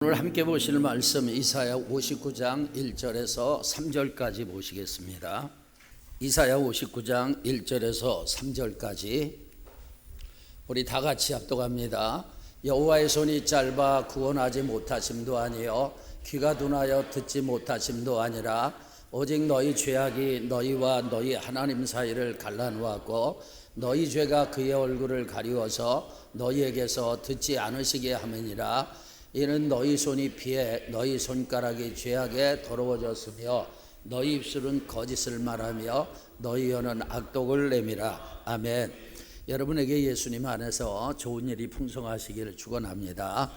오늘 함께 보실 말씀 이사야 59장 1절에서 3절까지 보시겠습니다. 이사야 59장 1절에서 3절까지 우리 다 같이 합독합니다. 여호와의 손이 짧아 구원하지 못하심도 아니요 귀가 둔하여 듣지 못하심도 아니라 오직 너희 죄악이 너희와 너희 하나님 사이를 갈라놓았고 너희 죄가 그의 얼굴을 가리워서 너희에게서 듣지 않으시게 함이니라. 이는 너희 손이 피해 너희 손가락이 죄악에 더러워졌으며 너희 입술은 거짓을 말하며 너희 혀는 악독을 내밀어. 아멘. 여러분에게 예수님 안에서 좋은 일이 풍성하시기를 축원합니다.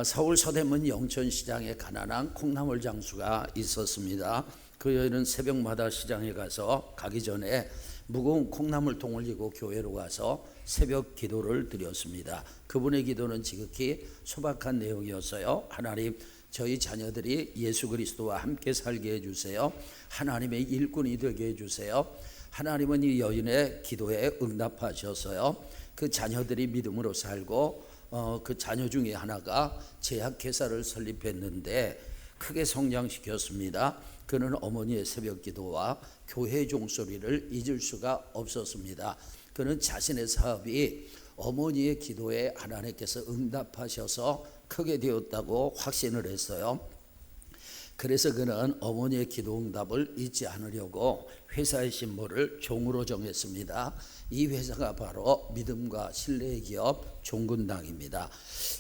서울 서대문 영천시장에 가난한 콩나물 장수가 있었습니다. 그 여인은 새벽마다 시장에 가서 가기 전에 무거운 콩나물통을 지고 교회로 가서 새벽 기도를 드렸습니다. 그분의 기도는 지극히 소박한 내용이었어요. 하나님, 저희 자녀들이 예수 그리스도와 함께 살게 해주세요. 하나님의 일꾼이 되게 해주세요. 하나님은 이 여인의 기도에 응답하셨어요. 그 자녀들이 믿음으로 살고 그 자녀 중에 하나가 제약회사를 설립했는데 크게 성장시켰습니다. 그는 어머니의 새벽 기도와 교회 종소리를 잊을 수가 없었습니다. 그는 자신의 사업이 어머니의 기도에 하나님께서 응답하셔서 크게 되었다고 확신을 했어요. 그래서 그는 어머니의 기도 응답을 잊지 않으려고 회사의 심보를 종으로 정했습니다. 이 회사가 바로 믿음과 신뢰의 기업 종근당입니다.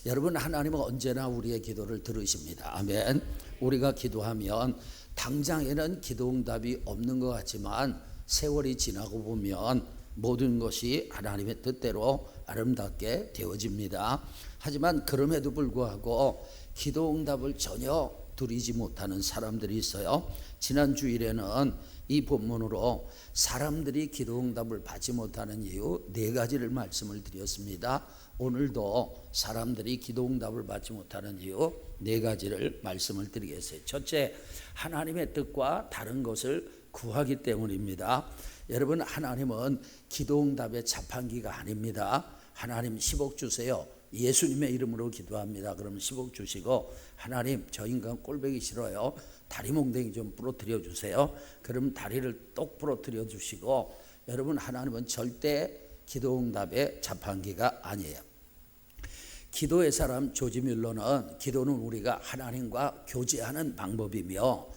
여러분, 하나님은 언제나 우리의 기도를 들으십니다. 아멘. 우리가 기도하면 당장에는 기도 응답이 없는 것 같지만 세월이 지나고 보면 모든 것이 하나님의 뜻대로 아름답게 되어집니다. 하지만 그럼에도 불구하고 기도 응답을 전혀 누리지 못하는 사람들이 있어요. 지난 주일에는 이 본문으로 사람들이 기도 응답을 받지 못하는 이유 4가지를 말씀을 드렸습니다. 오늘도 사람들이 기도 응답을 받지 못하는 이유 4가지를 말씀을 드리겠어요. 첫째, 하나님의 뜻과 다른 것을 구하기 때문입니다. 여러분, 하나님은 기도 응답의 자판기가 아닙니다. 하나님 10억 주세요. 예수님의 이름으로 기도합니다. 그러면 10억 주시고, 하나님 저 인간 꼴보기 싫어요. 다리 몽댕이 좀 부러뜨려 주세요. 그럼 다리를 똑 부러뜨려 주시고, 여러분, 하나님은 절대 기도 응답의 자판기가 아니에요. 기도의 사람 조지 뮬러는 기도는 우리가 하나님과 교제하는 방법이며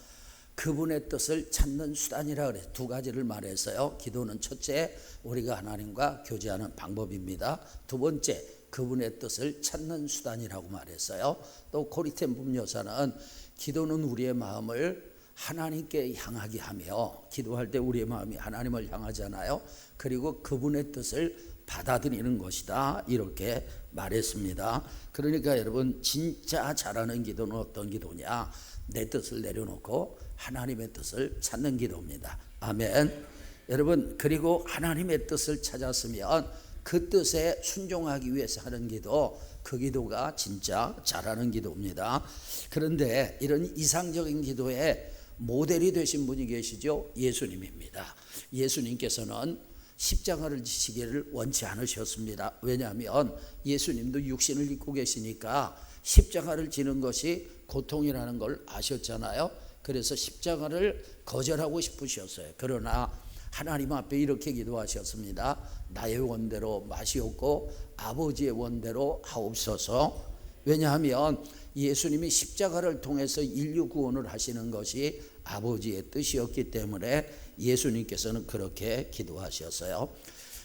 그분의 뜻을 찾는 수단이라 그래요. 2가지를 말했어요. 기도는 첫째, 우리가 하나님과 교제하는 방법입니다. 2번째, 그분의 뜻을 찾는 수단이라고 말했어요. 또 코리텐 분여사는 기도는 우리의 마음을 하나님께 향하게 하며, 기도할 때 우리의 마음이 하나님을 향하잖아요. 그리고 그분의 뜻을 받아들이는 것이다, 이렇게 말했습니다. 그러니까 여러분, 진짜 잘하는 기도는 어떤 기도냐? 내 뜻을 내려놓고 하나님의 뜻을 찾는 기도입니다. 아멘. 여러분, 그리고 하나님의 뜻을 찾았으면 그 뜻에 순종하기 위해서 하는 기도, 그 기도가 진짜 잘하는 기도입니다. 그런데 이런 이상적인 기도에 모델이 되신 분이 계시죠? 예수님입니다. 예수님께서는 십자가를 지시기를 원치 않으셨습니다. 왜냐하면 예수님도 육신을 입고 계시니까 십자가를 지는 것이 고통이라는 걸 아셨잖아요. 그래서 십자가를 거절하고 싶으셨어요. 그러나 하나님 앞에 이렇게 기도하셨습니다. 나의 원대로 마시옵고 아버지의 원대로 하옵소서. 왜냐하면 예수님이 십자가를 통해서 인류 구원을 하시는 것이 아버지의 뜻이었기 때문에 예수님께서는 그렇게 기도하셨어요.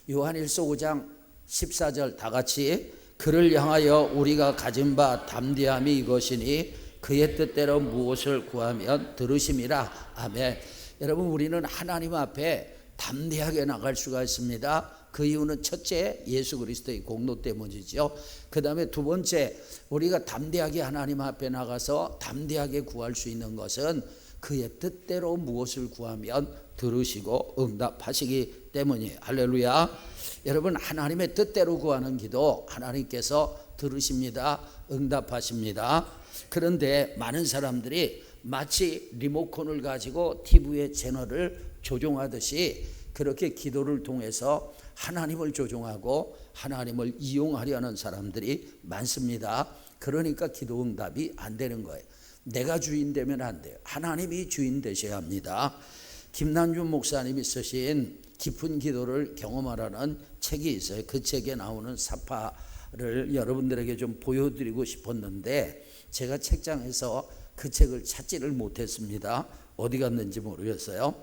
요한일서 5장 14절 다 같이, 그를 향하여 우리가 가진 바 담대함이 이것이니 그의 뜻대로 무엇을 구하면 들으심이라. 아멘. 여러분, 우리는 하나님 앞에 담대하게 나갈 수가 있습니다. 그 이유는 첫째, 예수 그리스도의 공로 때문이죠. 그 다음에 2번째, 우리가 담대하게 하나님 앞에 나가서 담대하게 구할 수 있는 것은 그의 뜻대로 무엇을 구하면 들으시고 응답하시기 때문이에요. 할렐루야. 여러분, 하나님의 뜻대로 구하는 기도 하나님께서 들으십니다. 응답하십니다. 그런데 많은 사람들이 마치 리모컨을 가지고 TV의 채널을 조종하듯이 그렇게 기도를 통해서 하나님을 조종하고 하나님을 이용하려는 사람들이 많습니다. 그러니까 기도 응답이 안 되는 거예요. 내가 주인 되면 안 돼요. 하나님이 주인 되셔야 합니다. 김난준 목사님이 쓰신 깊은 기도를 경험하라는 책이 있어요. 그 책에 나오는 사파를 여러분들에게 좀 보여드리고 싶었는데 제가 책장에서 그 책을 찾지를 못했습니다. 어디 갔는지 모르겠어요.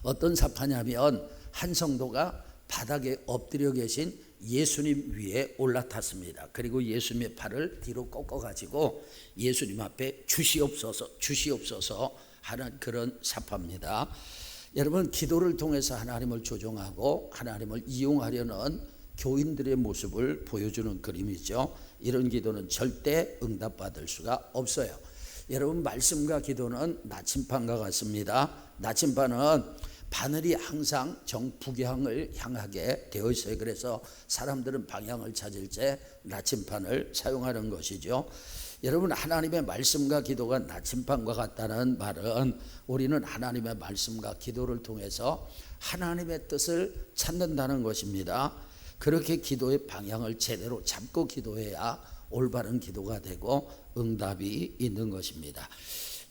어떤 사파냐면 한 성도가 바닥에 엎드려 계신 예수님 위에 올라탔습니다. 그리고 예수님의 팔을 뒤로 꺾어가지고 예수님 앞에 주시옵소서 하는 그런 사파입니다. 여러분, 기도를 통해서 하나님을 조종하고 하나님을 이용하려는 교인들의 모습을 보여주는 그림이죠. 이런 기도는 절대 응답받을 수가 없어요. 여러분, 말씀과 기도는 나침반과 같습니다. 나침반은 바늘이 항상 정북향을 향하게 되어 있어요. 그래서 사람들은 방향을 찾을 때 나침반을 사용하는 것이죠. 여러분, 하나님의 말씀과 기도가 나침반과 같다는 말은 우리는 하나님의 말씀과 기도를 통해서 하나님의 뜻을 찾는다는 것입니다. 그렇게 기도의 방향을 제대로 잡고 기도해야 올바른 기도가 되고 응답이 있는 것입니다.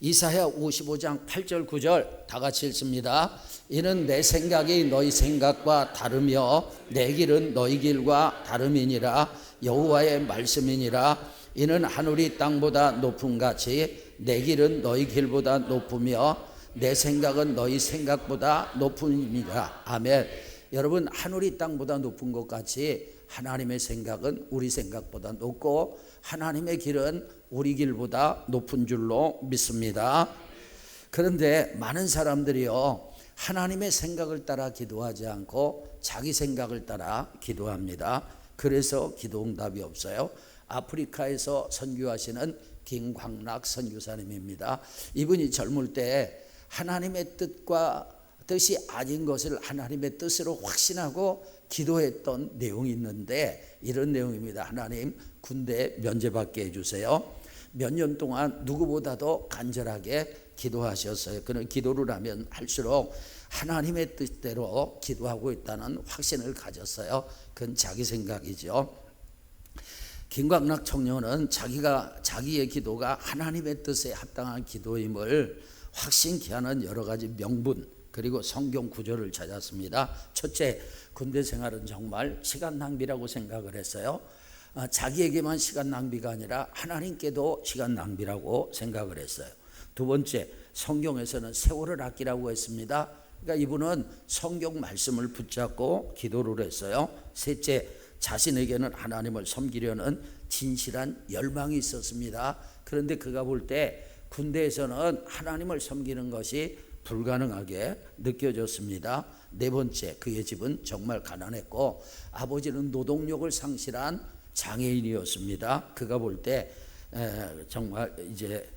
이사야 55장 8절 9절 다 같이 읽습니다. 이는 내 생각이 너희 생각과 다르며 내 길은 너희 길과 다름이니라. 여호와의 말씀이니라. 이는 하늘이 땅보다 높음 같이 내 길은 너희 길보다 높으며 내 생각은 너희 생각보다 높음이니라. 아멘. 여러분, 하늘이 땅보다 높은 것 같이 하나님의 생각은 우리 생각보다 높고 하나님의 길은 우리 길보다 높은 줄로 믿습니다. 그런데 많은 사람들이요, 하나님의 생각을 따라 기도하지 않고 자기 생각을 따라 기도합니다. 그래서 기도 응답이 없어요. 아프리카에서 선교하시는 김광락 선교사님입니다. 이분이 젊을 때 하나님의 뜻이 아닌 것을 하나님의 뜻으로 확신하고 기도했던 내용이 있는데 이런 내용입니다. 하나님, 군대 면제받게 해주세요. 몇 년 동안 누구보다도 간절하게 기도하셨어요. 그는 기도를 하면 할수록 하나님의 뜻대로 기도하고 있다는 확신을 가졌어요. 그건 자기 생각이죠. 김광락 청년은 자기의 기도가 하나님의 뜻에 합당한 기도임을 확신케 하는 여러 가지 명분 그리고 성경 구절을 찾았습니다. 첫째, 군대 생활은 정말 시간 낭비라고 생각을 했어요. 자기에게만 시간 낭비가 아니라 하나님께도 시간 낭비라고 생각을 했어요. 두 번째, 성경에서는 세월을 아끼라고 했습니다. 그러니까 이분은 성경 말씀을 붙잡고 기도를 했어요. 셋째, 자신에게는 하나님을 섬기려는 진실한 열망이 있었습니다. 그런데 그가 볼 때 군대에서는 하나님을 섬기는 것이 불가능하게 느껴졌습니다. 네 번째, 그의 집은 정말 가난했고 아버지는 노동력을 상실한 장애인이었습니다. 그가 볼 때 정말 이제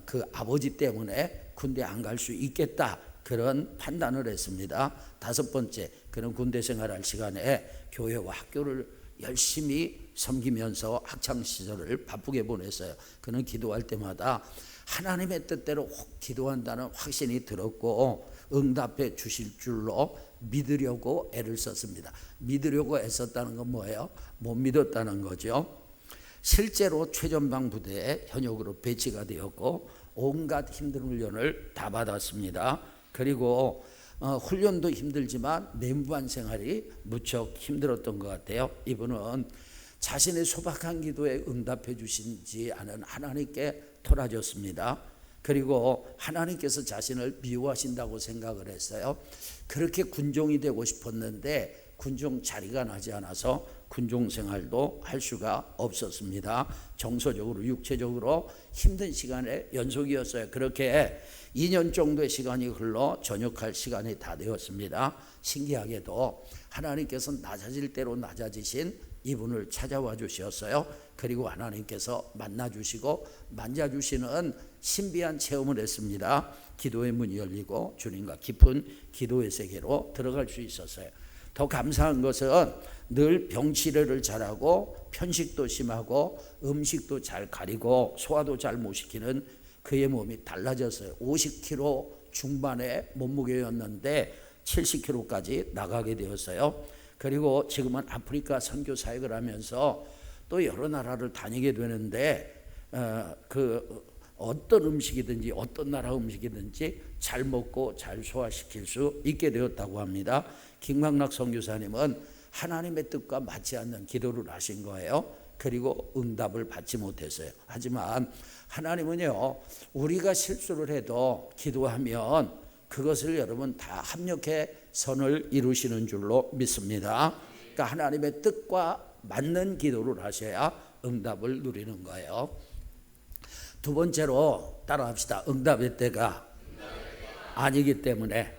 그 아버지 때문에 군대 안 갈 수 있겠다, 그런 판단을 했습니다. 다섯 번째, 그는 군대 생활할 시간에 교회와 학교를 열심히 섬기면서 학창시절을 바쁘게 보냈어요. 그는 기도할 때마다 하나님의 뜻대로 기도한다는 확신이 들었고 응답해 주실 줄로 믿으려고 애를 썼습니다. 믿으려고 애썼다는 건 뭐예요? 못 믿었다는 거죠. 실제로 최전방 부대에 현역으로 배치가 되었고 온갖 힘든 훈련을 다 받았습니다. 그리고 훈련도 힘들지만 내무반 생활이 무척 힘들었던 것 같아요. 이분은 자신의 소박한 기도에 응답해 주시지 않은 하나님께 토라졌습니다. 그리고 하나님께서 자신을 미워하신다고 생각을 했어요. 그렇게 군종이 되고 싶었는데 군종 자리가 나지 않아서 군종 생활도 할 수가 없었습니다. 정서적으로 육체적으로 힘든 시간의 연속이었어요. 그렇게 2년 정도의 시간이 흘러 전역할 시간이 다 되었습니다. 신기하게도 하나님께서 낮아질 대로 낮아지신 이분을 찾아와 주셨어요. 그리고 하나님께서 만나주시고 만져주시는 신비한 체험을 했습니다. 기도의 문이 열리고 주님과 깊은 기도의 세계로 들어갈 수 있었어요. 더 감사한 것은 늘 병치레를 잘하고 편식도 심하고 음식도 잘 가리고 소화도 잘 못 시키는 그의 몸이 달라졌어요. 50kg 중반의 몸무게였는데 70kg까지 나가게 되었어요. 그리고 지금은 아프리카 선교 사역을 하면서 또 여러 나라를 다니게 되는데 어떤 음식이든지 어떤 나라 음식이든지 잘 먹고 잘 소화시킬 수 있게 되었다고 합니다. 김광락 선교사님은 하나님의 뜻과 맞지 않는 기도를 하신 거예요. 그리고 응답을 받지 못했어요. 하지만 하나님은요, 우리가 실수를 해도 기도하면 그것을 여러분 다 합력해 선을 이루시는 줄로 믿습니다. 그러니까 하나님의 뜻과 맞는 기도를 하셔야 응답을 누리는 거예요. 두 번째로 따라합시다. 응답의 때가 아니기 때문에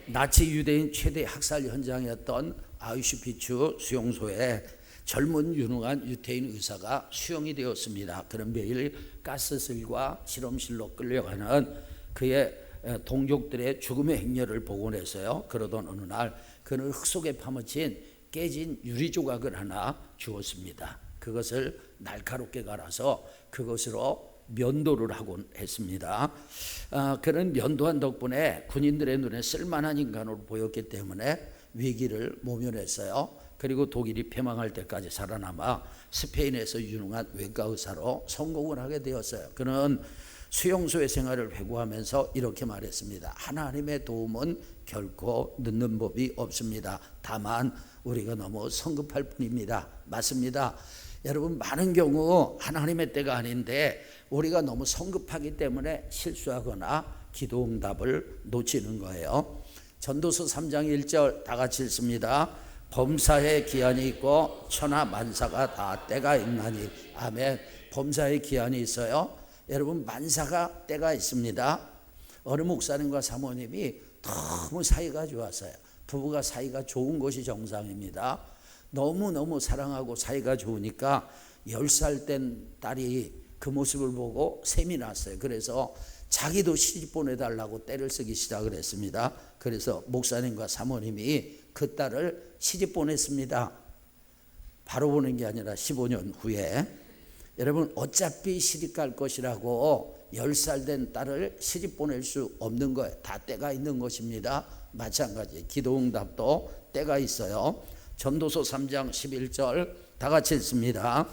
나치 유대인 최대 학살 현장이었던 아우슈비츠 수용소에 젊은 유능한 유태인 의사가 수용이 되었습니다. 그는 매일 가스실과 실험실로 끌려가는 그의 동족들의 죽음의 행렬을 보곤 했어요. 그러던 어느 날 그는 흙 속에 파묻힌 깨진 유리 조각을 하나 주었습니다. 그것을 날카롭게 갈아서 그것으로 면도를 하곤 했습니다. 그는 면도한 덕분에 군인들의 눈에 쓸만한 인간으로 보였기 때문에 위기를 모면했어요. 그리고 독일이 패망할 때까지 살아남아 스페인에서 유능한 외과 의사로 성공을 하게 되었어요. 그는 수용소의 생활을 회고하면서 이렇게 말했습니다. 하나님의 도움은 결코 늦는 법이 없습니다. 다만 우리가 너무 성급할 뿐입니다. 맞습니다. 여러분, 많은 경우 하나님의 때가 아닌데 우리가 너무 성급하기 때문에 실수하거나 기도 응답을 놓치는 거예요. 전도서 3장 1절 다 같이 읽습니다. 범사에 기한이 있고 천하 만사가 다 때가 있나니. 아멘. 범사에 기한이 있어요. 여러분, 만사가 때가 있습니다. 어느 목사님과 사모님이 너무 사이가 좋았어요. 부부가 사이가 좋은 것이 정상입니다. 너무너무 사랑하고 사이가 좋으니까 10살 된 딸이 그 모습을 보고 셈이 났어요. 그래서 자기도 시집 보내달라고 떼를 쓰기 시작을 했습니다. 그래서 목사님과 사모님이 그 딸을 시집 보냈습니다. 바로 보낸 게 아니라 15년 후에. 여러분, 어차피 시집 갈 것이라고 10살 된 딸을 시집 보낼 수 없는 거예요. 다 때가 있는 것입니다. 마찬가지 기도응답도 때가 있어요. 전도서 3장 11절 다 같이 읽습니다.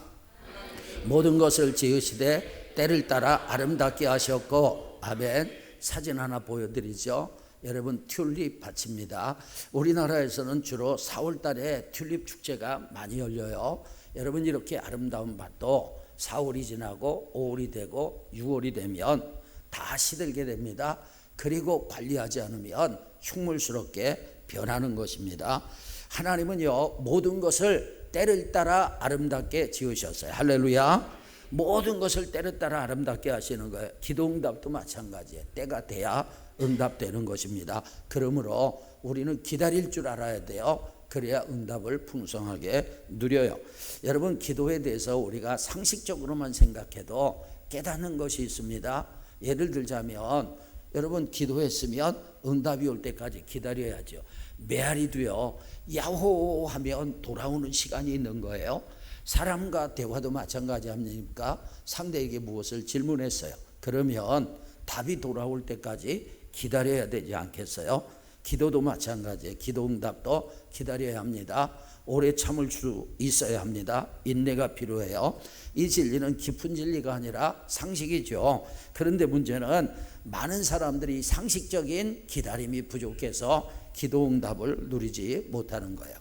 모든 것을 지으시되 때를 따라 아름답게 하셨고. 아멘. 사진 하나 보여드리죠. 여러분, 튤립 밭입니다. 우리나라에서는 주로 4월 달에 튤립 축제가 많이 열려요. 여러분, 이렇게 아름다운 밭도 4월이 지나고 5월이 되고 6월이 되면 다 시들게 됩니다. 그리고 관리하지 않으면 흉물스럽게 변하는 것입니다. 하나님은요, 모든 것을 때를 따라 아름답게 지으셨어요. 할렐루야. 모든 것을 때를 따라 아름답게 하시는 거예요. 기도응답도 마찬가지예요. 때가 돼야 응답되는 것입니다. 그러므로 우리는 기다릴 줄 알아야 돼요. 그래야 응답을 풍성하게 누려요. 여러분, 기도에 대해서 우리가 상식적으로만 생각해도 깨닫는 것이 있습니다. 예를 들자면, 여러분, 기도했으면 응답이 올 때까지 기다려야죠. 메아리도요, 야호 하면 돌아오는 시간이 있는 거예요. 사람과 대화도 마찬가지 아닙니까? 상대에게 무엇을 질문했어요. 그러면 답이 돌아올 때까지 기다려야 되지 않겠어요? 기도도 마찬가지예요. 기도 응답도 기다려야 합니다. 오래 참을 수 있어야 합니다. 인내가 필요해요. 이 진리는 깊은 진리가 아니라 상식이죠. 그런데 문제는 많은 사람들이 상식적인 기다림이 부족해서 기도 응답을 누리지 못하는 거예요.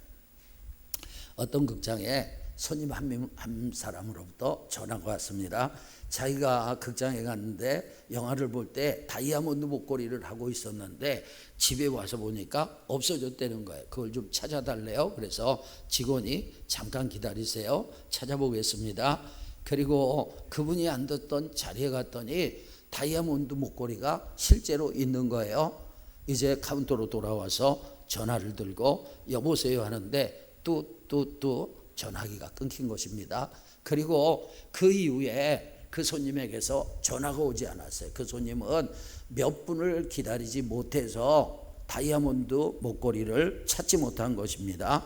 어떤 극장에 손님 한 사람으로부터 전화가 왔습니다. 자기가 극장에 갔는데 영화를 볼 때 다이아몬드 목걸이를 하고 있었는데 집에 와서 보니까 없어졌다는 거예요. 그걸 좀 찾아달래요. 그래서 직원이 잠깐 기다리세요. 찾아보겠습니다. 그리고 그분이 앉았던 자리에 갔더니 다이아몬드 목걸이가 실제로 있는 거예요. 이제 카운터로 돌아와서 전화를 들고 여보세요 하는데 뚜뚜뚜 전화기가 끊긴 것입니다. 그리고 그 이후에 그 손님에게서 전화가 오지 않았어요. 그 손님은 몇 분을 기다리지 못해서 다이아몬드 목걸이를 찾지 못한 것입니다.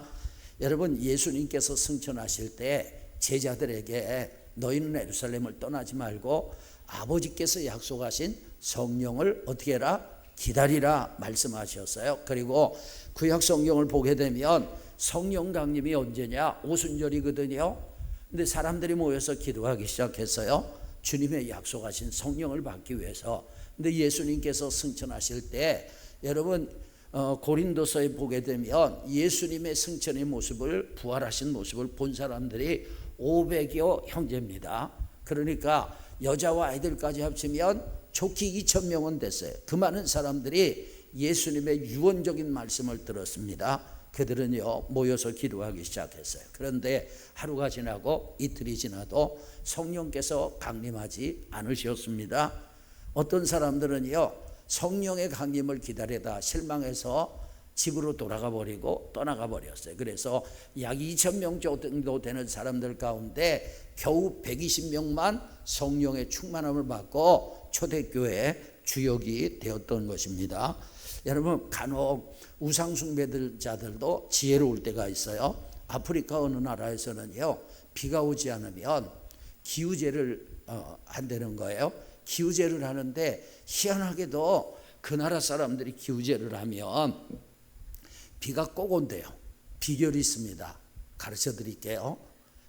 여러분, 예수님께서 승천하실 때 제자들에게 너희는 예루살렘을 떠나지 말고 아버지께서 약속하신 성령을 어떻게 해라? 기다리라 말씀하셨어요. 그리고 구약 성경을 보게 되면 성령 강림이 언제냐? 오순절이거든요. 근데 사람들이 모여서 기도하기 시작했어요. 주님의 약속하신 성령을 받기 위해서. 근데 예수님께서 승천하실 때 여러분 고린도서에 보게 되면 예수님의 승천의 모습을, 부활하신 모습을 본 사람들이 500여 형제입니다. 그러니까 여자와 아이들까지 합치면 좋게 2,000명은 됐어요. 그 많은 사람들이 예수님의 유언적인 말씀을 들었습니다. 그들은요 모여서 기도하기 시작했어요. 그런데 하루가 지나고 이틀이 지나도 성령께서 강림하지 않으셨습니다. 어떤 사람들은요 성령의 강림을 기다리다 실망해서 집으로 돌아가 버리고 떠나가 버렸어요. 그래서 약 2,000명 정도 되는 사람들 가운데 겨우 120명만 성령의 충만함을 받고 초대교회 주역이 되었던 것입니다. 여러분 간혹 우상숭배자들도 지혜로울 때가 있어요. 아프리카 어느 나라에서는요 비가 오지 않으면 기우제를 한다는 거예요. 기우제를 하는데 희한하게도 그 나라 사람들이 기우제를 하면 비가 꼭 온대요. 비결이 있습니다. 가르쳐 드릴게요.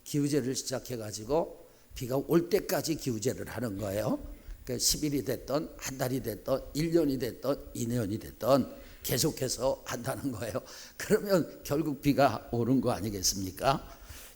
기우제를 시작해 가지고 비가 올 때까지 기우제를 하는 거예요. 그러니까 10일이 됐던 한 달이 됐던 1년이 됐던 2년이 됐던 계속해서 한다는 거예요. 그러면 결국 비가 오는 거 아니겠습니까?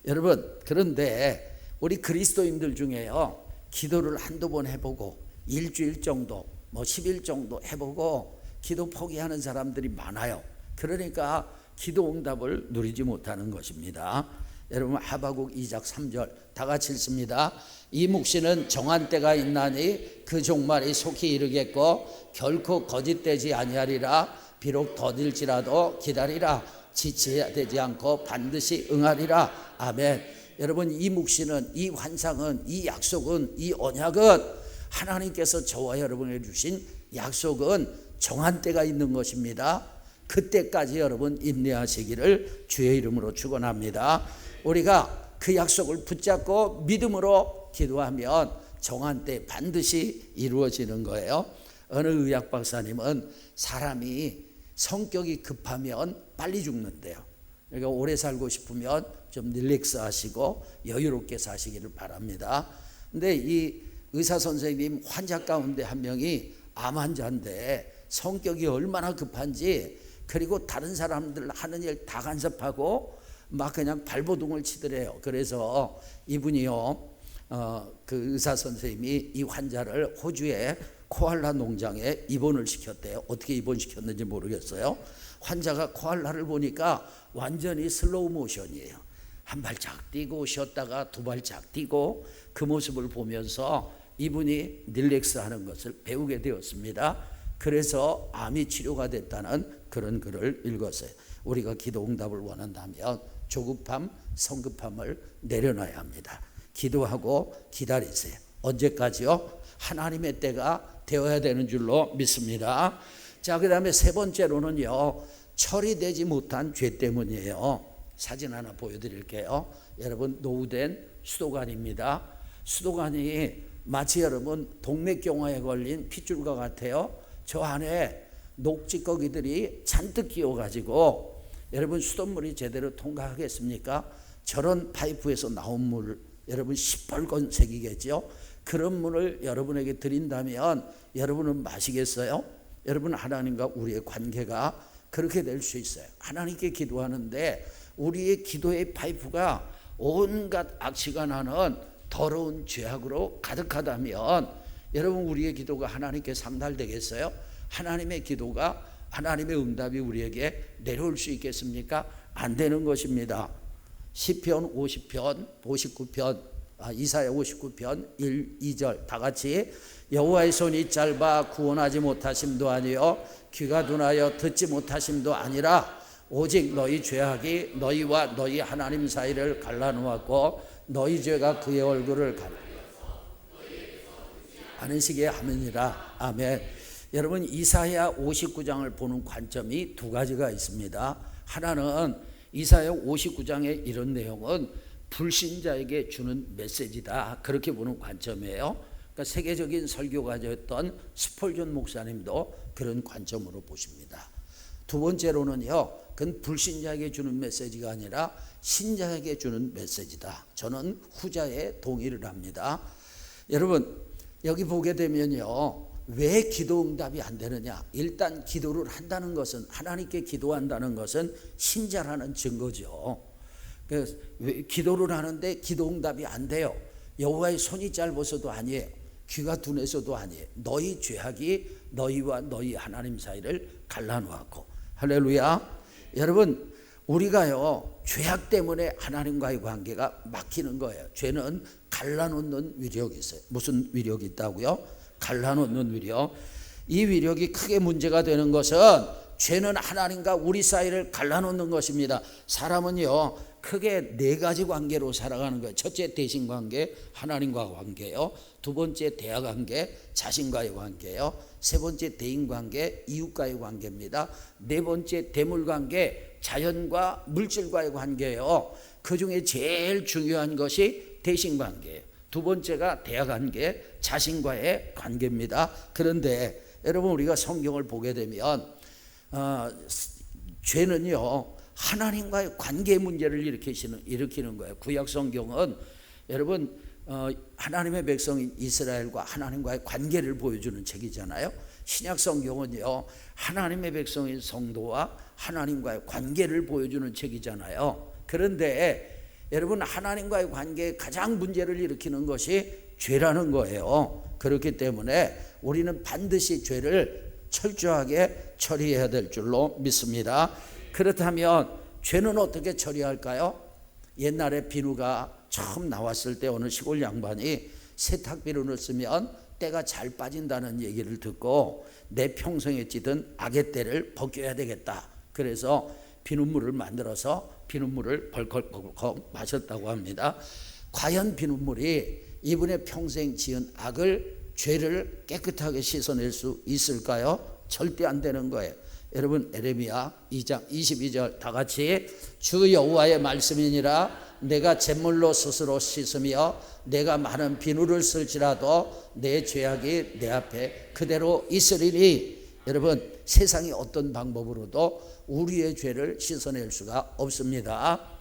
여러분 그런데 우리 그리스도인들 중에요 기도를 한두 번 해보고 일주일 정도 10일 정도 해보고 기도 포기하는 사람들이 많아요. 그러니까 기도 응답을 누리지 못하는 것입니다. 여러분 하박국 2장 3절 다 같이 읽습니다. 이 묵시는 정한 때가 있나니 그 종말이 속히 이르겠고 결코 거짓되지 아니하리라. 비록 더딜지라도 기다리라. 지체되지 않고 반드시 응하리라. 아멘. 여러분 이 묵시는, 이 환상은, 이 약속은, 이 언약은 하나님께서 저와 여러분에게 주신 약속은 정한 때가 있는 것입니다. 그때까지 여러분 인내하시기를 주의 이름으로 축원합니다. 우리가 그 약속을 붙잡고 믿음으로 기도하면 정한 때 반드시 이루어지는 거예요. 어느 의학 박사님은 사람이 성격이 급하면 빨리 죽는데요. 그러니까 오래 살고 싶으면 좀 릴렉스 하시고 여유롭게 사시기를 바랍니다. 근데 이 의사 선생님 환자 가운데 한 명이 암 환자인데 성격이 얼마나 급한지, 그리고 다른 사람들 하는 일 다 간섭하고 막 그냥 발버둥을 치더래요. 그래서 이분이요 그 의사 선생님이 이 환자를 호주의 코알라 농장에 입원을 시켰대요. 어떻게 입원시켰는지 모르겠어요. 환자가 코알라를 보니까 완전히 슬로우 모션이에요. 한 발짝 뛰고 쉬었다가 두 발짝 뛰고, 그 모습을 보면서 이분이 릴렉스 하는 것을 배우게 되었습니다. 그래서 암이 치료가 됐다는 그런 글을 읽었어요. 우리가 기도 응답을 원한다면 조급함, 성급함을 내려놔야 합니다. 기도하고 기다리세요. 언제까지요? 하나님의 때가 되어야 되는 줄로 믿습니다. 자, 그 다음에 세 번째로는요, 처리되지 못한 죄 때문이에요. 사진 하나 보여드릴게요. 여러분 노후된 수도관입니다. 수도관이 마치 여러분 동맥경화에 걸린 핏줄과 같아요. 저 안에 녹지거기들이 잔뜩 끼어가지고 여러분 수돗물이 제대로 통과하겠습니까? 저런 파이프에서 나온 물, 여러분 시뻘건색이겠죠. 그런 물을 여러분에게 드린다면 여러분은 마시겠어요? 여러분 하나님과 우리의 관계가 그렇게 될 수 있어요. 하나님께 기도하는데 우리의 기도의 파이프가 온갖 악취가 나는 더러운 죄악으로 가득하다면 여러분 우리의 기도가 하나님께 상달되겠어요? 하나님의 기도가, 하나님의 응답이 우리에게 내려올 수 있겠습니까? 안 되는 것입니다. 시편 50편 59편 이사야 59편 1, 2절 다 같이 여호와의 손이 짧아 구원하지 못하심도 아니요 귀가 둔하여 듣지 못하심도 아니라 오직 너희 죄악이 너희와 너희 하나님 사이를 갈라놓았고 너희 죄가 그의 얼굴을 가르시게 함이니라. 아멘. 여러분 이사야 59장을 보는 관점이 두 가지가 있습니다. 하나는 이사야 59장의 이런 내용은 불신자에게 주는 메시지다, 그렇게 보는 관점이에요. 그러니까 세계적인 설교가였던 스폴전 목사님도 그런 관점으로 보십니다. 두 번째로는요, 그건 불신자에게 주는 메시지가 아니라 신자에게 주는 메시지다. 저는 후자에 동의를 합니다. 여러분, 여기 보게 되면요, 왜 기도 응답이 안 되느냐? 일단 기도를 한다는 것은, 하나님께 기도한다는 것은 신자라는 증거죠. 그래서 기도를 하는데 기도 응답이 안 돼요. 여호와의 손이 짧아서도 아니에요. 귀가 둔해서도 아니에요. 너희 죄악이 너희와 너희 하나님 사이를 갈라놓았고. 할렐루야. 여러분, 우리가요, 죄악 때문에 하나님과의 관계가 막히는 거예요. 죄는 갈라놓는 위력이 있어요. 무슨 위력이 있다고요? 갈라놓는 위력. 이 위력이 크게 문제가 되는 것은 죄는 하나님과 우리 사이를 갈라놓는 것입니다. 사람은요, 크게 네 가지 관계로 살아가는 거예요. 첫째, 대신 관계, 하나님과 관계요. 두 번째, 대화 관계, 자신과의 관계요. 세 번째, 대인 관계, 이웃과의 관계입니다. 네 번째, 대물 관계, 자연과 물질과의 관계예요. 그 중에 제일 중요한 것이 대신 관계예요. 두 번째가 대화 관계, 자신과의 관계입니다. 그런데 여러분, 우리가 성경을 보게 되면 죄는요, 하나님과의 관계 문제를 일으키는 거예요. 구약 성경은 여러분, 하나님의 백성인 이스라엘과 하나님과의 관계를 보여주는 책이잖아요. 신약 성경은요, 하나님의 백성인 성도와 하나님과의 관계를 보여주는 책이잖아요. 그런데 여러분, 하나님과의 관계에 가장 문제를 일으키는 것이 죄라는 거예요. 그렇기 때문에 우리는 반드시 죄를 철저하게 처리해야 될 줄로 믿습니다. 그렇다면 죄는 어떻게 처리할까요? 옛날에 비누가 처음 나왔을 때 어느 시골 양반이 세탁 비누를 쓰면 때가 잘 빠진다는 얘기를 듣고 내 평생에 찌든 악의 때를 벗겨야 되겠다. 그래서 비눗물을 만들어서 비눗물을 벌컥벌컥 마셨다고 합니다. 과연 비눗물이 이분의 평생 지은 악을, 죄를 깨끗하게 씻어낼 수 있을까요? 절대 안 되는 거예요. 여러분, 에레미야 2장 22절 다 같이, 주 여호와의 말씀이니라. 내가 잿물로 스스로 씻으며 내가 많은 비누를 쓸지라도 내 죄악이 내 앞에 그대로 있으리니. 여러분, 세상이 어떤 방법으로도 우리의 죄를 씻어낼 수가 없습니다.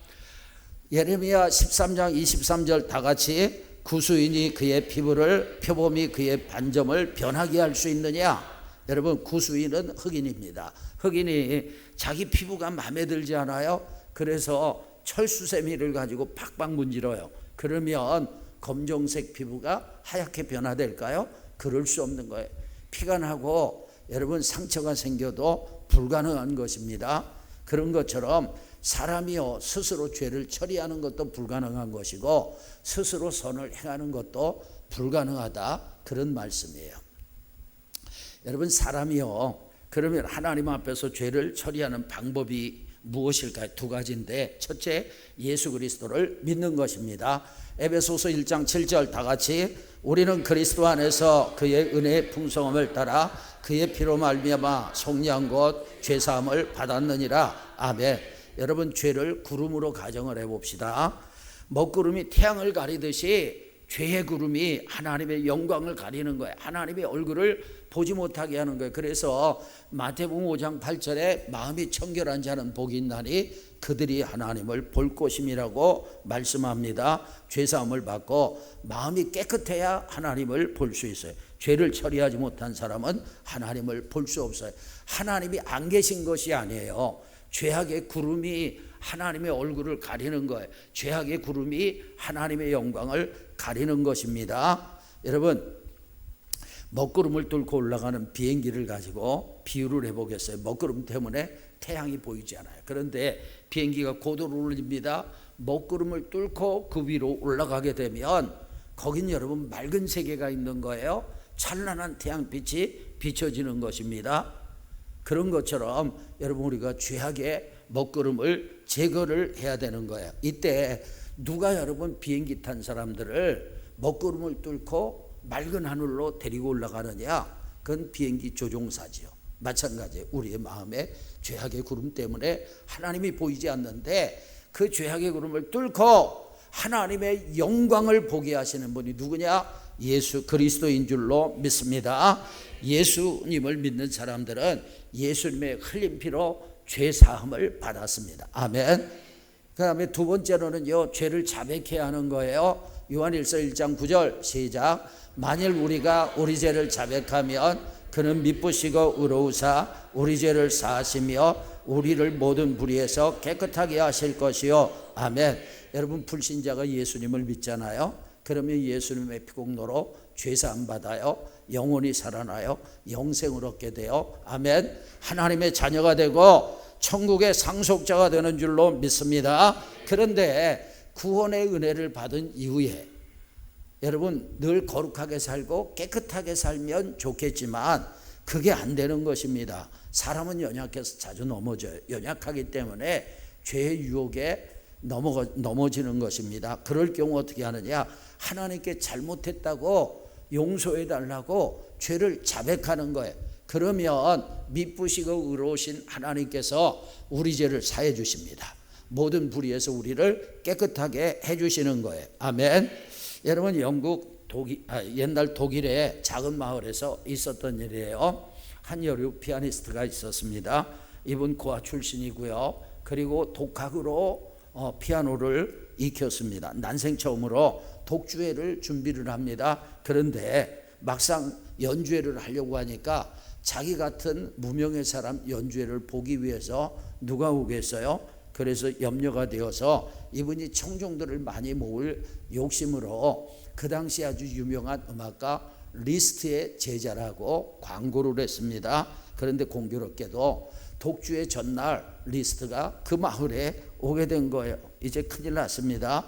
예레미야 13장 23절 다 같이, 구수인이 그의 피부를, 표범이 그의 반점을 변하게 할 수 있느냐? 여러분, 구수인은 흑인입니다. 흑인이 자기 피부가 마음에 들지 않아요? 그래서 철수세미를 가지고 팍팍 문질러요. 그러면 검정색 피부가 하얗게 변화될까요? 그럴 수 없는 거예요. 피가 나고 여러분, 상처가 생겨도 불가능한 것입니다. 그런 것처럼 사람이요, 스스로 죄를 처리하는 것도 불가능한 것이고 스스로 선을 행하는 것도 불가능하다, 그런 말씀이에요. 여러분, 사람이요, 그러면 하나님 앞에서 죄를 처리하는 방법이 무엇일까요? 두 가지인데, 첫째, 예수 그리스도를 믿는 것입니다. 에베소서 1장 7절 다 같이, 우리는 그리스도 안에서 그의 은혜의 풍성함을 따라 그의 피로 말미암아 속량 곧 죄사함을 받았느니라. 아멘. 여러분, 죄를 구름으로 가정을 해봅시다. 먹구름이 태양을 가리듯이 죄의 구름이 하나님의 영광을 가리는 거예요. 하나님의 얼굴을 보지 못하게 하는 거예요. 그래서 마태복음 5장 8절에 마음이 청결한 자는 복이 있나니 그들이 하나님을 볼 것임이라고 말씀합니다. 죄사함을 받고 마음이 깨끗해야 하나님을 볼 수 있어요. 죄를 처리하지 못한 사람은 하나님을 볼 수 없어요. 하나님이 안 계신 것이 아니에요. 죄악의 구름이 하나님의 얼굴을 가리는 거예요. 죄악의 구름이 하나님의 영광을 가리는 것입니다. 여러분, 먹구름을 뚫고 올라가는 비행기를 가지고 비유를 해보겠어요. 먹구름 때문에 태양이 보이지 않아요. 그런데 비행기가 고도로 올립니다. 먹구름을 뚫고 그 위로 올라가게 되면 거긴 여러분 맑은 세계가 있는 거예요. 찬란한 태양빛이 비춰지는 것입니다. 그런 것처럼 여러분, 우리가 죄악의 먹구름을 제거를 해야 되는 거예요. 이때 누가 여러분 비행기 탄 사람들을 먹구름을 뚫고 맑은 하늘로 데리고 올라가느냐? 그건 비행기 조종사지요. 마찬가지예요. 우리의 마음에 죄악의 구름 때문에 하나님이 보이지 않는데 그 죄악의 구름을 뚫고 하나님의 영광을 보게 하시는 분이 누구냐? 예수 그리스도인 줄로 믿습니다. 예수님을 믿는 사람들은 예수님의 흘린 피로 죄 사함을 받았습니다. 아멘. 그 다음에 두 번째로는요, 죄를 자백해야 하는 거예요. 요한일서 1장 9절 시작. 만일 우리가 우리 죄를 자백하면 그는 미쁘시고 의로우사 우리 죄를 사하시며 우리를 모든 불의에서 깨끗하게 하실 것이요. 아멘. 여러분, 불신자가 예수님을 믿잖아요. 그러면 예수님의 피공로로 죄사함 받아요. 영원히 살아나요. 영생을 얻게 돼요. 아멘. 하나님의 자녀가 되고 천국의 상속자가 되는 줄로 믿습니다. 그런데 구원의 은혜를 받은 이후에 여러분, 늘 거룩하게 살고 깨끗하게 살면 좋겠지만 그게 안 되는 것입니다. 사람은 연약해서 자주 넘어져요. 연약하기 때문에 죄의 유혹에 넘어지는 것입니다. 그럴 경우 어떻게 하느냐? 하나님께 잘못했다고 용서해 달라고 죄를 자백하는 거예요. 그러면 미쁘시고 의로우신 하나님께서 우리 죄를 사해 주십니다. 모든 불의에서 우리를 깨끗하게 해 주시는 거예요. 아멘. 여러분, 옛날 독일의 작은 마을에서 있었던 일이에요. 한 여류 피아니스트가 있었습니다. 이분 고아 출신이고요. 그리고 독학으로 피아노를 익혔습니다. 난생 처음으로 독주회를 준비를 합니다. 그런데 막상 연주회를 하려고 하니까 자기 같은 무명의 사람 연주회를 보기 위해서 누가 오겠어요? 그래서 염려가 되어서 이분이 청중들을 많이 모을 욕심으로 그 당시 아주 유명한 음악가 리스트의 제자라고 광고를 했습니다. 그런데 공교롭게도 독주의 전날 리스트가 그 마을에 오게 된 거예요. 이제 큰일 났습니다.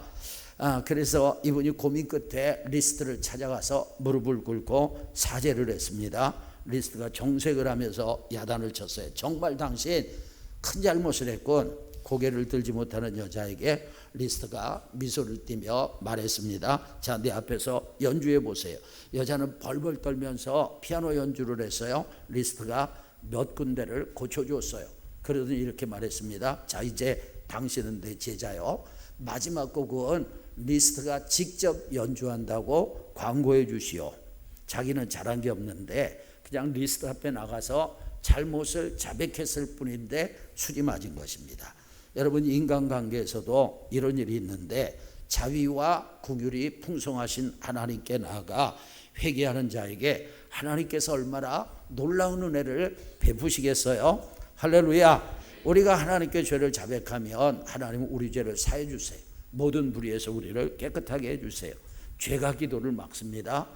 그래서 이분이 고민 끝에 리스트를 찾아가서 무릎을 꿇고 사죄를 했습니다. 리스트가 정색을 하면서 야단을 쳤어요. 정말 당신 큰 잘못을 했군. 고개를 들지 못하는 여자에게 리스트가 미소를 띠며 말했습니다. 자, 내 앞에서 연주해 보세요. 여자는 벌벌 떨면서 피아노 연주를 했어요. 리스트가 몇 군데를 고쳐줬어요. 그러더니 이렇게 말했습니다. 자, 이제 당신은 내 제자요. 마지막 곡은 리스트가 직접 연주한다고 광고해 주시오. 자기는 잘한 게 없는데 그냥 리스트 앞에 나가서 잘못을 자백했을 뿐인데 술이 맞은 것입니다. 여러분, 인간관계에서도 이런 일이 있는데 자비와 긍휼이 풍성하신 하나님께 나아가 회개하는 자에게 하나님께서 얼마나 놀라운 은혜를 베푸시겠어요? 할렐루야. 우리가 하나님께 죄를 자백하면 하나님은 우리 죄를 사해 주세요. 모든 불의에서 우리를 깨끗하게 해주세요. 죄가 기도를 막습니다.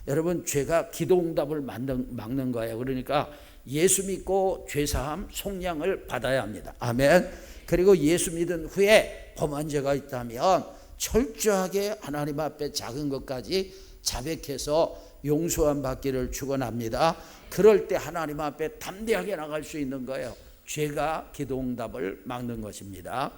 여러분, 죄가 기도응답을 막는 거예요. 그러니까 예수 믿고 죄사함 속량을 받아야 합니다. 아멘. 그리고 예수 믿은 후에 범한 죄가 있다면 철저하게 하나님 앞에 작은 것까지 자백해서 용서함 받기를 축원합니다. 그럴 때 하나님 앞에 담대하게 나갈 수 있는 거예요. 죄가 기도응답을 막는 것입니다.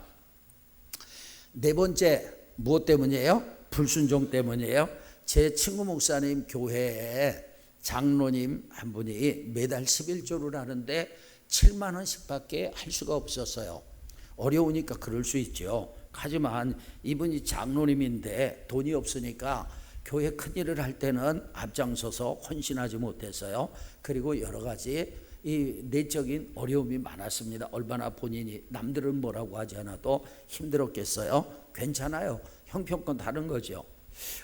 네 번째, 무엇 때문이에요? 불순종 때문이에요. 제 친구 목사님 교회에 장로님 한 분이 매달 11조를 하는데 7만 원씩밖에 할 수가 없었어요. 어려우니까 그럴 수 있죠. 하지만 이분이 장로님인데 돈이 없으니까 교회 큰일을 할 때는 앞장서서 헌신하지 못했어요. 그리고 여러 가지 이 내적인 어려움이 많았습니다. 얼마나 본인이 남들은 뭐라고 하지 않아도 힘들었겠어요. 괜찮아요. 형편권 다른 거죠.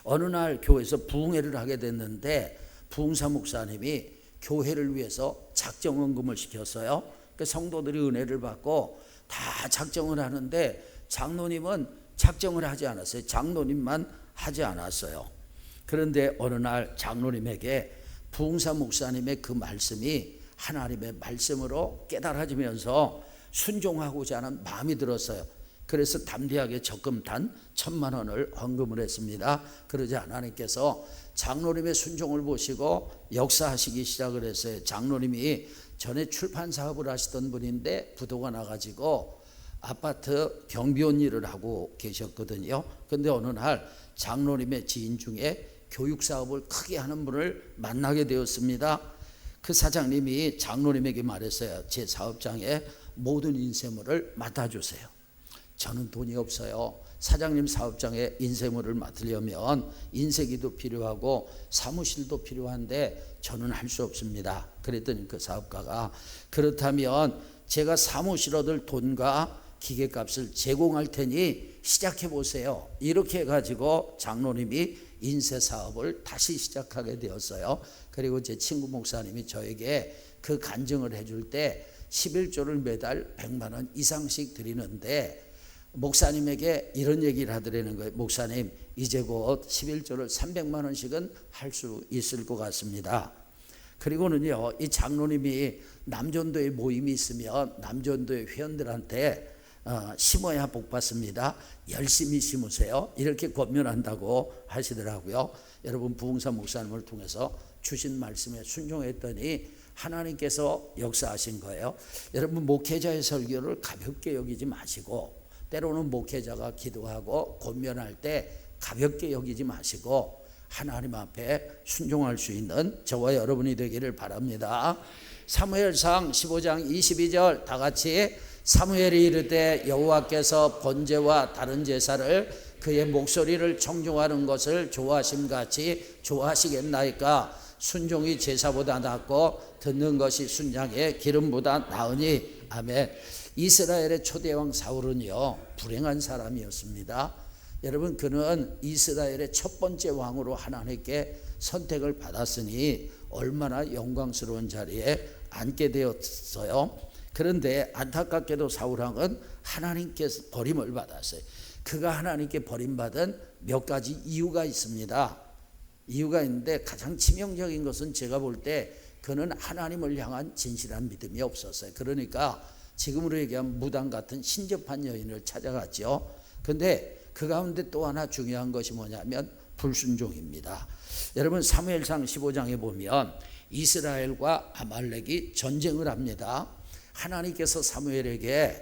어느 날 교회에서 부흥회를 하게 됐는데 부흥사 목사님이 교회를 위해서 작정헌금을 시켰어요. 그 성도들이 은혜를 받고 다 작정을 하는데 장로님은 작정을 하지 않았어요. 장로님만 하지 않았어요. 그런데 어느 날 장로님에게 부흥사 목사님의 그 말씀이 하나님의 말씀으로 깨달아지면서 순종하고자 하는 마음이 들었어요. 그래서 담대하게 적금 단 1,000만 원을 헌금을 했습니다. 그러자 하나님께서 장로님의 순종을 보시고 역사하시기 시작을 했어요. 장로님이 전에 출판 사업을 하시던 분인데 부도가 나가지고 아파트 경비원 일을 하고 계셨거든요. 그런데 어느 날 장로님의 지인 중에 교육 사업을 크게 하는 분을 만나게 되었습니다. 그 사장님이 장로님에게 말했어요. 제 사업장에 모든 인쇄물을 맡아주세요. 저는 돈이 없어요. 사장님 사업장에 인쇄물을 맡으려면 인쇄기도 필요하고 사무실도 필요한데 저는 할 수 없습니다. 그랬더니 그 사업가가 그렇다면 제가 사무실 얻을 돈과 기계값을 제공할 테니 시작해 보세요. 이렇게 해가지고 장로님이 인쇄 사업을 다시 시작하게 되었어요. 그리고 제 친구 목사님이 저에게 그 간증을 해줄 때 11조를 매달 100만 원 이상씩 드리는데 목사님에게 이런 얘기를 하더라는 거예요. 목사님, 이제 곧 11조를 300만 원씩은 할 수 있을 것 같습니다. 그리고는요, 이 장로님이 남전도에 모임이 있으면 남전도의 회원들한테 심어야 복 받습니다. 열심히 심으세요. 이렇게 권면한다고 하시더라고요. 여러분, 부흥사 목사님을 통해서 주신 말씀에 순종했더니 하나님께서 역사하신 거예요. 여러분, 목회자의 설교를 가볍게 여기지 마시고, 때로는 목회자가 기도하고 권면할 때 가볍게 여기지 마시고 하나님 앞에 순종할 수 있는 저와 여러분이 되기를 바랍니다. 사무엘상 15장 22절 다 같이 사무엘이 이르되 여호와께서 번제와 다른 제사를 그의 목소리를 청종하는 것을 좋아하심같이 좋아하시겠나이까. 순종이 제사보다 낫고 듣는 것이 순양의 기름보다 나으니. 아멘. 이스라엘의 초대왕 사울은요, 불행한 사람이었습니다. 여러분, 그는 이스라엘의 첫 번째 왕으로 하나님께 선택을 받았으니 얼마나 영광스러운 자리에 앉게 되었어요. 그런데 안타깝게도 사울왕은 하나님께서 버림을 받았어요. 그가 하나님께 버림받은 몇 가지 이유가 있습니다. 이유가 있는데 가장 치명적인 것은 제가 볼 때 그는 하나님을 향한 진실한 믿음이 없었어요. 그러니까 지금으로 얘기하면 무당 같은 신접한 여인을 찾아갔죠. 그런데 그 가운데 또 하나 중요한 것이 뭐냐면 불순종입니다. 여러분, 사무엘상 15장에 보면 이스라엘과 아말렉이 전쟁을 합니다. 하나님께서 사무엘을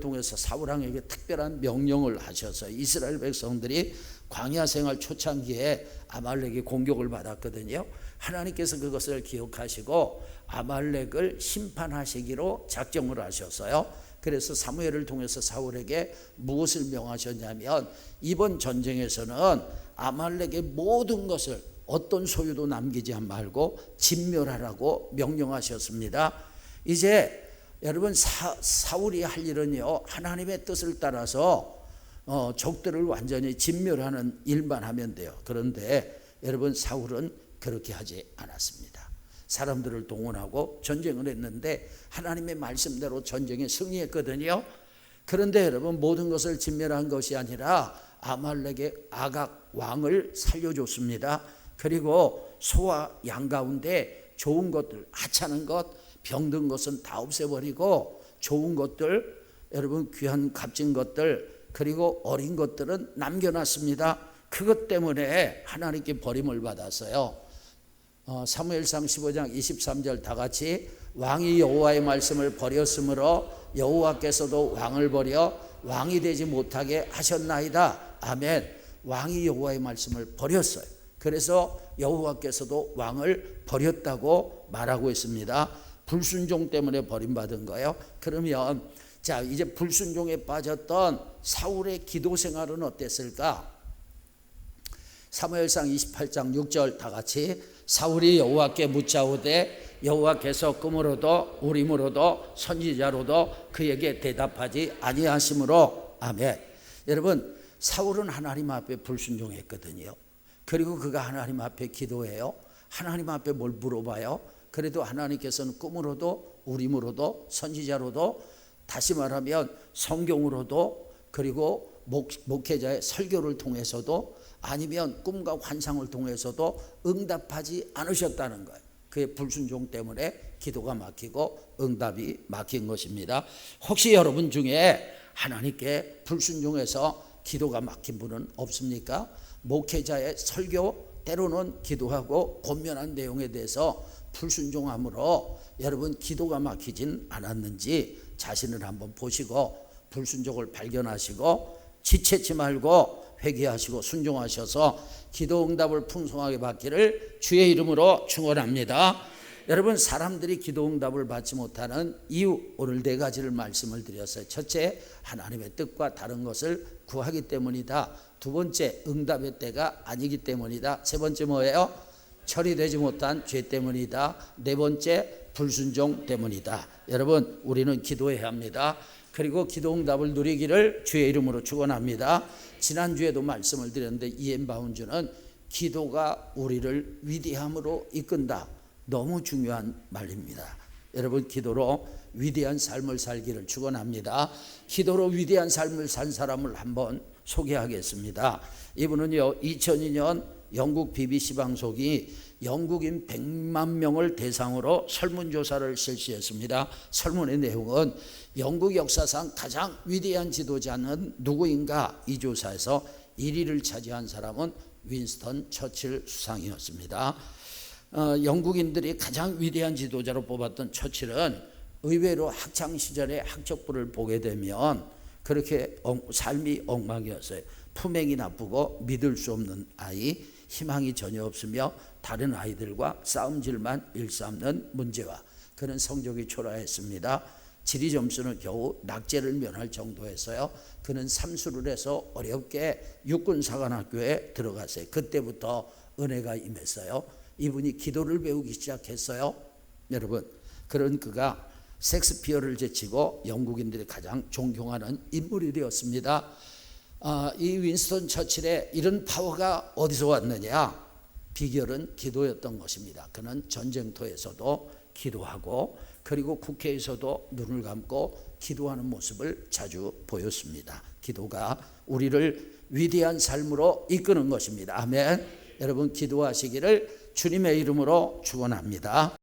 통해서 사울왕에게 특별한 명령을 하셔서 이스라엘 백성들이 광야 생활 초창기에 아말렉이 공격을 받았거든요. 하나님께서 그것을 기억하시고 아말렉을 심판하시기로 작정을 하셨어요. 그래서 사무엘을 통해서 사울에게 무엇을 명하셨냐면 이번 전쟁에서는 아말렉의 모든 것을 어떤 소유도 남기지 말고 진멸하라고 명령하셨습니다. 이제 여러분, 사울이 할 일은요, 하나님의 뜻을 따라서 적들을 완전히 진멸하는 일만 하면 돼요. 그런데 여러분, 사울은 그렇게 하지 않았습니다. 사람들을 동원하고 전쟁을 했는데 하나님의 말씀대로 전쟁에 승리했거든요. 그런데 여러분, 모든 것을 진멸한 것이 아니라 아말렉의 아각 왕을 살려줬습니다. 그리고 소와 양 가운데 좋은 것들, 하찮은 것, 병든 것은 다 없애버리고 좋은 것들, 여러분 귀한 값진 것들, 그리고 어린 것들은 남겨놨습니다. 그것 때문에 하나님께 버림을 받았어요. 사무엘상 15장 23절 다 같이 왕이 여호와의 말씀을 버렸으므로 여호와께서도 왕을 버려 왕이 되지 못하게 하셨나이다. 아멘. 왕이 여호와의 말씀을 버렸어요. 그래서 여호와께서도 왕을 버렸다고 말하고 있습니다. 불순종 때문에 버림받은 거예요. 그러면 자, 이제 불순종에 빠졌던 사울의 기도 생활은 어땠을까? 사무엘상 28장 6절 다 같이 사울이 여호와께 묻자오되 여호와께서 꿈으로도 우림으로도 선지자로도 그에게 대답하지 아니하시므로. 아멘. 여러분, 사울은 하나님 앞에 불순종했거든요. 그리고 그가 하나님 앞에 기도해요. 하나님 앞에 뭘 물어봐요. 그래도 하나님께서는 꿈으로도 우림으로도 선지자로도, 다시 말하면 성경으로도, 그리고 목회자의 설교를 통해서도, 아니면 꿈과 환상을 통해서도 응답하지 않으셨다는 거예요. 그의 불순종 때문에 기도가 막히고 응답이 막힌 것입니다. 혹시 여러분 중에 하나님께 불순종해서 기도가 막힌 분은 없습니까? 목회자의 설교, 때로는 기도하고 권면한 내용에 대해서 불순종함으로 여러분 기도가 막히진 않았는지 자신을 한번 보시고 불순종을 발견하시고 지체치 말고 회개하시고 순종하셔서 기도 응답을 풍성하게 받기를 주의 이름으로 축원합니다. 여러분, 사람들이 기도 응답을 받지 못하는 이유, 오늘 네 가지를 말씀을 드렸어요. 첫째, 하나님의 뜻과 다른 것을 구하기 때문이다. 두 번째, 응답의 때가 아니기 때문이다. 세 번째 뭐예요? 처리되지 못한 죄 때문이다. 네 번째, 불순종 때문이다. 여러분, 우리는 기도해야 합니다. 그리고 기도 응답을 누리기를 주의 이름으로 축원합니다. 지난주에도 말씀을 드렸는데 이엠 바운주는 기도가 우리를 위대함으로 이끈다. 너무 중요한 말입니다. 여러분, 기도로 위대한 삶을 살기를 축원합니다. 기도로 위대한 삶을 산 사람을 한번 소개하겠습니다. 이분은요, 2002년 영국 BBC 방송이 영국인 100만 명을 대상으로 설문조사를 실시했습니다. 설문의 내용은 영국 역사상 가장 위대한 지도자는 누구인가? 이 조사에서 1위를 차지한 사람은 윈스턴 처칠 수상이었습니다. 영국인들이 가장 위대한 지도자로 뽑았던 처칠은 의외로 학창시절에 학적부를 보게 되면 그렇게 삶이 엉망이었어요. 품행이 나쁘고 믿을 수 없는 아이, 희망이 전혀 없으며 다른 아이들과 싸움질만 일삼는 문제와 그런 성적이 초라했습니다. 지리 점수는 겨우 낙제를 면할 정도였어요. 그는 삼수를 해서 어렵게 육군사관학교에 들어갔어요. 그때부터 은혜가 임했어요. 이분이 기도를 배우기 시작했어요. 여러분, 그런 그가 셰익스피어를 제치고 영국인들이 가장 존경하는 인물이 되었습니다. 이 윈스턴 처칠의 이런 파워가 어디서 왔느냐? 비결은 기도였던 것입니다. 그는 전쟁터에서도 기도하고 그리고 국회에서도 눈을 감고 기도하는 모습을 자주 보였습니다. 기도가 우리를 위대한 삶으로 이끄는 것입니다. 아멘. 여러분, 기도하시기를 주님의 이름으로 축원합니다.